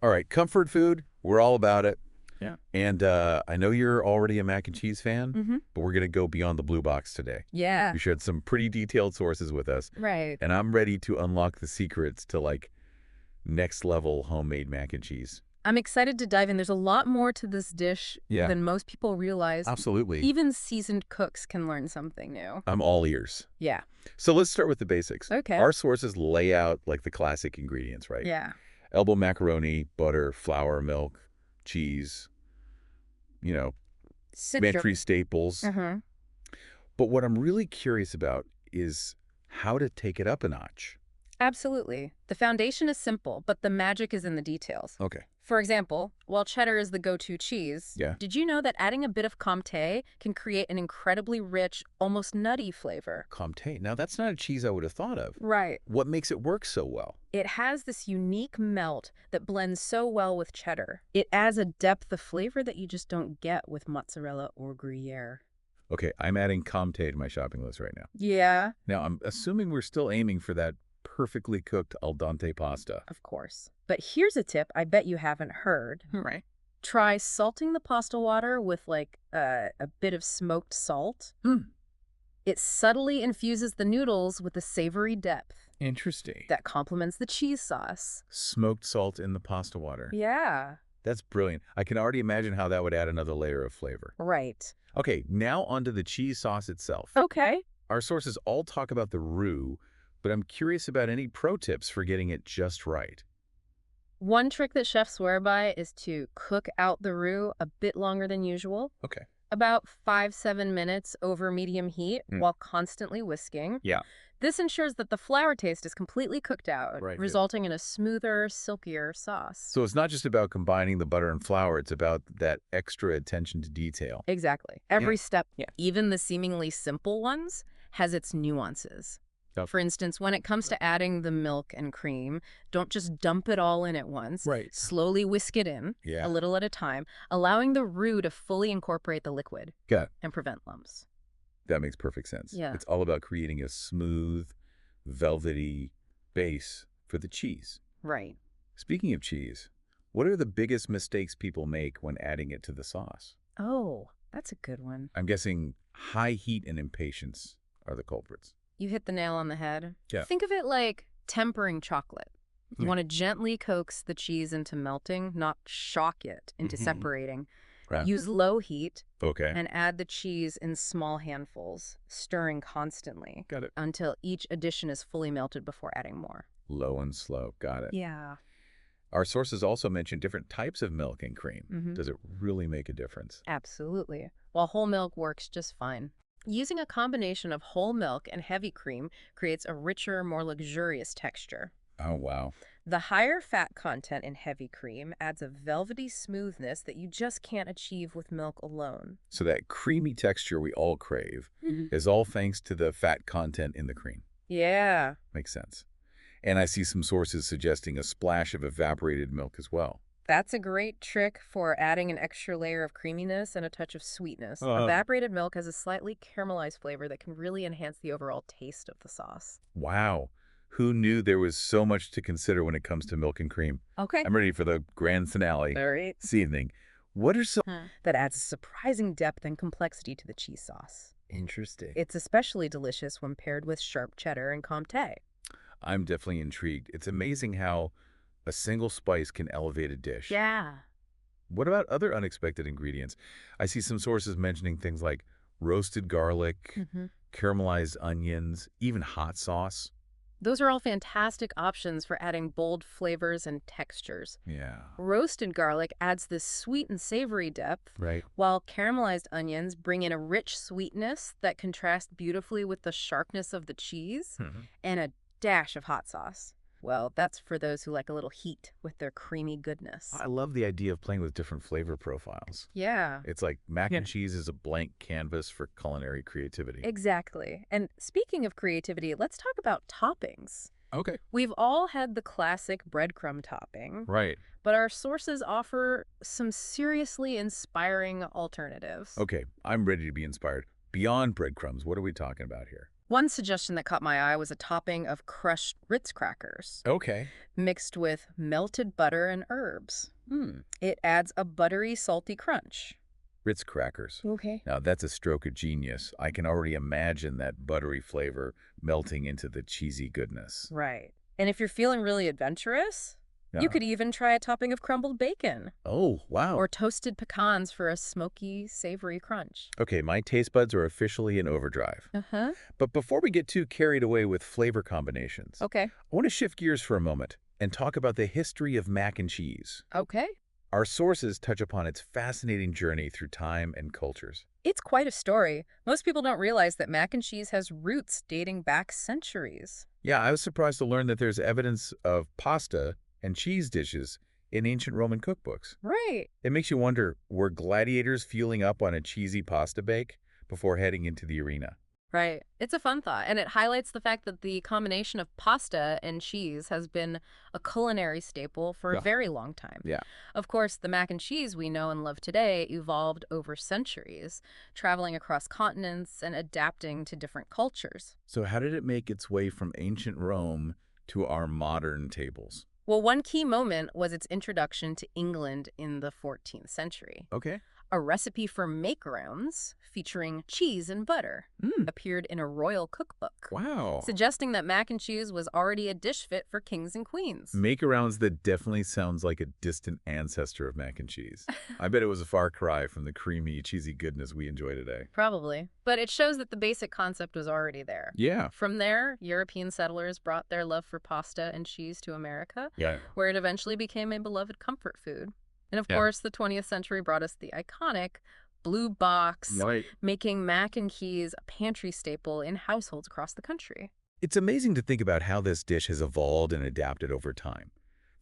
All right, comfort food, we're all about it. Yeah. And I know you're already a mac and cheese fan, Mm-hmm. but we're going to go beyond the blue box today. Yeah. You shared some pretty detailed sources with us, Right. and I'm ready to unlock the secrets to, like, next-level homemade mac and cheese. I'm excited to dive in. There's a lot more to this dish Yeah. than most people realize. Absolutely. Even seasoned cooks can learn something new. I'm all ears. Yeah. So let's start with the basics. Okay. Our sources lay out, like, the classic ingredients, right? Yeah. Elbow macaroni, butter, flour, milk, cheese, you know, pantry staples. Mm-hmm. But what I'm really curious about is how to take it up a notch. Absolutely. The foundation is simple, but the magic is in the details. Okay. For example, while cheddar is the go-to cheese, Yeah. did you know that adding a bit of Comté can create an incredibly rich, almost nutty flavor? Comté. Now, that's not a cheese I would have thought of. Right. What makes it work so well? It has this unique melt that blends so well with cheddar. It adds a depth of flavor that you just don't get with mozzarella or Gruyere. Okay, I'm adding Comté to my shopping list right now. Yeah, Now, I'm assuming we're still aiming for that perfectly cooked al dente pasta. of course. But here's a tip I bet you haven't heard. Right. Try salting the pasta water with like a bit of smoked salt. It subtly infuses the noodles with a savory depth Interesting. that complements the cheese sauce. Smoked salt in the pasta water. Yeah, That's brilliant. I can already imagine how that would add another layer of flavor. right. Okay, now onto the cheese sauce itself. Okay. Our sources all talk about the roux, but I'm curious about any pro tips for getting it just right. One trick that chefs swear by is to cook out the roux a bit longer than usual, Okay. about 5-7 minutes over medium heat Mm. while constantly whisking. Yeah. This ensures that the flour taste is completely cooked out, Right. resulting in a smoother, silkier sauce. So it's not just about combining the butter and flour, it's about that extra attention to detail. Exactly. Every step, Yeah. even the seemingly simple ones, has its nuances. Yep. For instance, when it comes to adding the milk and cream, don't just dump it all in at once. Right. Slowly whisk it in, Yeah. a little at a time, allowing the roux to fully incorporate the liquid Got it. and prevent lumps. That makes perfect sense. Yeah. It's all about creating a smooth, velvety base for the cheese. Right. Speaking of cheese, what are the biggest mistakes people make when adding it to the sauce? Oh, that's a good one. I'm guessing high heat and impatience are the culprits. You hit the nail on the head. Yeah. Think of it like tempering chocolate. You Hmm. want to gently coax the cheese into melting, not shock it into Mhm. separating. Right. Use low heat Okay. and add the cheese in small handfuls, stirring constantly Got it. until each addition is fully melted before adding more. Low and slow. Got it. Yeah. Our sources also mention different types of milk and cream. Mhm. Does it really make a difference? Absolutely. While whole milk works just fine. Using a combination of whole milk and heavy cream creates a richer, more luxurious texture. Oh, wow. The higher fat content in heavy cream adds a velvety smoothness that you just can't achieve with milk alone. So that creamy texture we all crave is all thanks to the fat content in the cream. Yeah. Makes sense. And I see some sources suggesting a splash of evaporated milk as well. That's a great trick for adding an extra layer of creaminess and a touch of sweetness. Uh-huh. Evaporated milk has a slightly caramelized flavor that can really enhance the overall taste of the sauce. Wow. Who knew there was so much to consider when it comes to milk and cream? Okay. I'm ready for the grand finale All right. this evening. What are some... That adds a surprising depth and complexity to the cheese sauce. Interesting. It's especially delicious when paired with sharp cheddar and Comté. I'm definitely intrigued. It's amazing how a single spice can elevate a dish. Yeah. What about other unexpected ingredients? I see some sources mentioning things like roasted garlic, caramelized onions, even hot sauce. Those are all fantastic options for adding bold flavors and textures. Yeah. Roasted garlic adds this sweet and savory depth, Right. while caramelized onions bring in a rich sweetness that contrasts beautifully with the sharpness of the cheese and a dash of hot sauce. Well, that's for those who like a little heat with their creamy goodness. I love the idea of playing with different flavor profiles. Yeah, It's like mac Yeah. and cheese is a blank canvas for culinary creativity. exactly. And speaking of creativity, let's talk about toppings. Okay. We've all had the classic breadcrumb topping, Right. but our sources offer some seriously inspiring alternatives. Okay. I'm ready to be inspired. Beyond breadcrumbs, what are we talking about here? One suggestion that caught my eye was a topping of crushed Ritz crackers Okay. mixed with melted butter and herbs. It adds a buttery, salty crunch. Ritz crackers. Okay. Now, that's a stroke of genius. I can already imagine that buttery flavor melting into the cheesy goodness. Right. And if you're feeling really adventurous, you Yeah. could even try a topping of crumbled bacon Oh, wow. or toasted pecans for a smoky, savory crunch. Okay, my taste buds are officially in overdrive. Uh-huh. But before we get too carried away with flavor combinations, Okay. I want to shift gears for a moment and talk about the history of mac and cheese. Okay. Our sources touch upon its fascinating journey through time and cultures. It's quite a story. Most people don't realize that mac and cheese has roots dating back centuries. Yeah, I was surprised to learn that there's evidence of pasta and cheese dishes in ancient Roman cookbooks. Right. It makes you wonder, were gladiators fueling up on a cheesy pasta bake before heading into the arena? Right. It's a fun thought, and it highlights the fact that the combination of pasta and cheese has been a culinary staple for Yeah. a very long time. Yeah. Of course, the mac and cheese we know and love today evolved over centuries, traveling across continents and adapting to different cultures. So how did it make its way from ancient Rome to our modern tables? Well, one key moment was its introduction to England in the 14th century. Okay. A recipe for macarons featuring cheese and butter appeared in a royal cookbook, Wow. suggesting that mac and cheese was already a dish fit for kings and queens. Macarons, that definitely sounds like a distant ancestor of mac and cheese. I bet it was a far cry from the creamy, cheesy goodness we enjoy today. Probably. But it shows that the basic concept was already there. Yeah. From there, European settlers brought their love for pasta and cheese to America, Yeah. where it eventually became a beloved comfort food. And of Yeah. course, the 20th century brought us the iconic blue box, Right. making mac and cheese a pantry staple in households across the country. It's amazing to think about how this dish has evolved and adapted over time.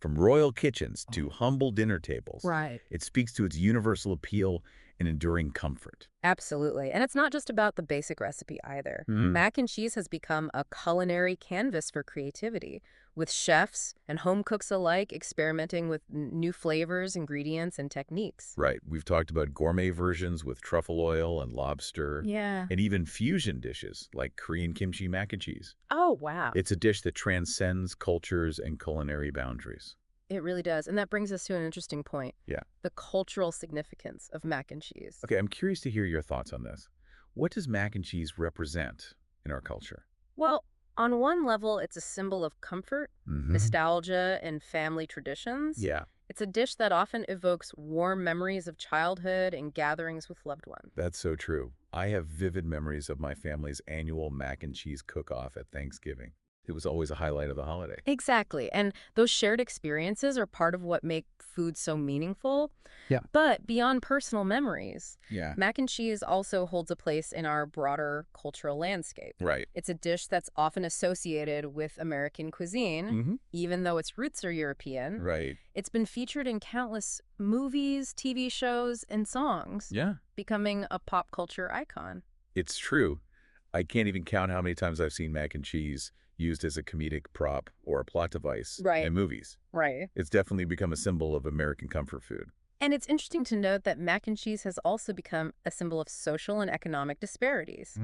From royal kitchens to humble dinner tables. Right. It speaks to its universal appeal and enduring comfort. Absolutely. And it's not just about the basic recipe either. Mac and cheese has become a culinary canvas for creativity, with chefs and home cooks alike experimenting with new flavors, ingredients, and techniques. Right. We've talked about gourmet versions with truffle oil and lobster. Yeah. And even fusion dishes like Korean kimchi mac and cheese. Oh, wow. It's a dish that transcends cultures and culinary boundaries. It really does. And that brings us to an interesting point. Yeah. The cultural significance of mac and cheese. Okay, I'm curious to hear your thoughts on this. What does mac and cheese represent in our culture? Well, on one level, it's a symbol of comfort, nostalgia, and family traditions. Yeah, It's a dish that often evokes warm memories of childhood and gatherings with loved ones. that's so true. I have vivid memories of my family's annual mac and cheese cook-off at Thanksgiving. It was always a highlight of the holiday. Exactly. And those shared experiences are part of what make food so meaningful. Yeah. But beyond personal memories, Yeah. mac and cheese also holds a place in our broader cultural landscape. Right. It's a dish that's often associated with American cuisine, even though its roots are European. Right. It's been featured in countless movies, TV shows, and songs, Yeah. becoming a pop culture icon. It's true. I can't even count how many times I've seen mac and cheese used as a comedic prop or a plot device Right. in movies. Right. It's definitely become a symbol of American comfort food. And it's interesting to note that mac and cheese has also become a symbol of social and economic disparities.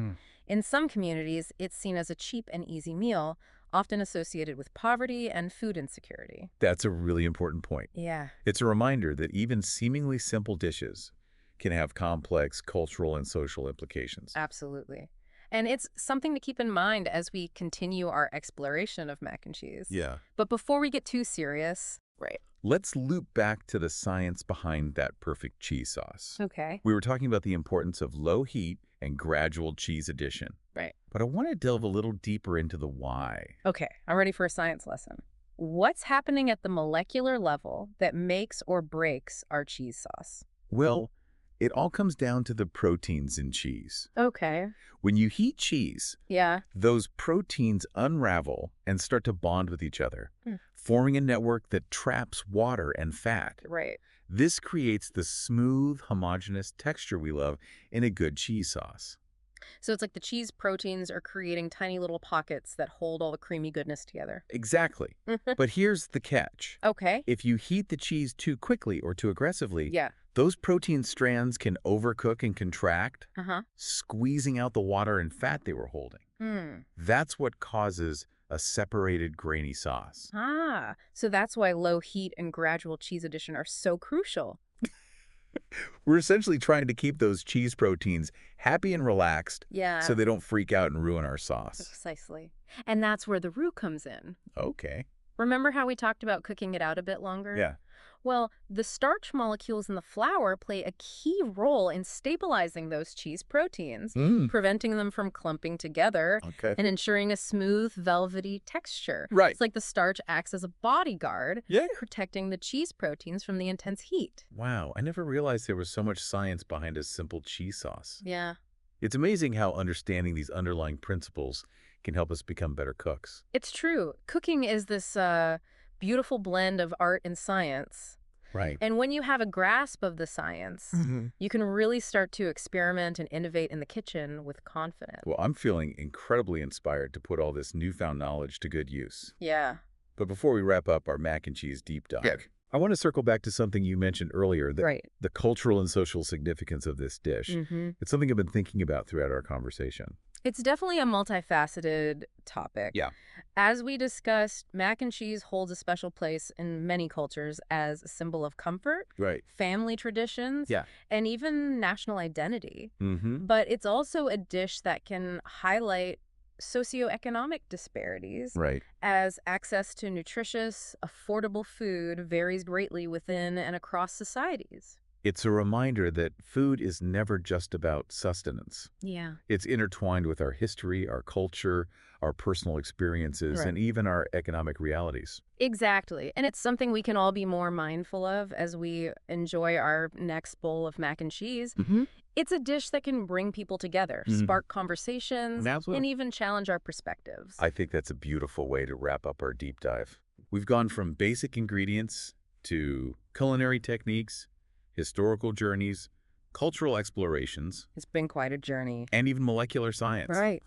In some communities, it's seen as a cheap and easy meal, often associated with poverty and food insecurity. That's a really important point. Yeah. It's a reminder that even seemingly simple dishes can have complex cultural and social implications. Absolutely. And it's something to keep in mind as we continue our exploration of mac and cheese. Yeah. But before we get too serious, right. Let's loop back to the science behind that perfect cheese sauce. Okay. We were talking about the importance of low heat and gradual cheese addition. Right. But I want to delve a little deeper into the why. Okay, I'm ready for a science lesson. What's happening at the molecular level that makes or breaks our cheese sauce? Well, it all comes down to the proteins in cheese. Okay. When you heat cheese, Yeah. those proteins unravel and start to bond with each other, forming a network that traps water and fat. Right. This creates the smooth, homogeneous texture we love in a good cheese sauce. So it's like the cheese proteins are creating tiny little pockets that hold all the creamy goodness together. Exactly. But here's the catch. Okay. If you heat the cheese too quickly or too aggressively, Yeah. those protein strands can overcook and contract, Uh-huh. squeezing out the water and fat they were holding. Hmm. That's what causes a separated grainy sauce. Ah, so that's why low heat and gradual cheese addition are so crucial. We're essentially trying to keep those cheese proteins happy and relaxed so Yeah, they don't freak out and ruin our sauce. precisely. And that's where the roux comes in. Okay. Remember how we talked about cooking it out a bit longer? Yeah. Well, the starch molecules in the flour play a key role in stabilizing those cheese proteins, Mm. preventing them from clumping together Okay. and ensuring a smooth, velvety texture. Right. It's like the starch acts as a bodyguard, Yeah. protecting the cheese proteins from the intense heat. Wow, I never realized there was so much science behind a simple cheese sauce. Yeah. It's amazing how understanding these underlying principles can help us become better cooks. It's true. Cooking is this beautiful blend of art and science. Right. And when you have a grasp of the science, you can really start to experiment and innovate in the kitchen with confidence. Well, I'm feeling incredibly inspired to put all this newfound knowledge to good use. Yeah. But before we wrap up our mac and cheese deep dive, Yeah. I want to circle back to something you mentioned earlier, Right. the cultural and social significance of this dish. It's something I've been thinking about throughout our conversation. It's definitely a multifaceted topic. Yeah. As we discussed, mac and cheese holds a special place in many cultures as a symbol of comfort, Right. family traditions, Yeah. and even national identity. Mm-hmm. But it's also a dish that can highlight socioeconomic disparities, Right. as access to nutritious, affordable food varies greatly within and across societies. It's a reminder that food is never just about sustenance. Yeah. It's intertwined with our history, our culture, our personal experiences, Right. and even our economic realities. Exactly. And it's something we can all be more mindful of as we enjoy our next bowl of mac and cheese. It's a dish that can bring people together, spark conversations, Absolutely. and even challenge our perspectives. I think that's a beautiful way to wrap up our deep dive. We've gone from basic ingredients to culinary techniques, historical journeys, cultural explorations, It's been quite a journey. and even molecular science. Right.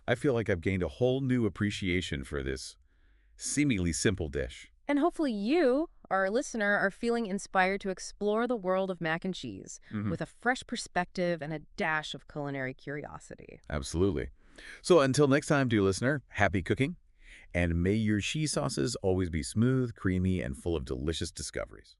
I feel like I've gained a whole new appreciation for this seemingly simple dish. And hopefully you, our listener, are feeling inspired to explore the world of mac and cheese with a fresh perspective and a dash of culinary curiosity. Absolutely. So until next time, dear listener, happy cooking, and may your cheese sauces always be smooth, creamy, and full of delicious discoveries.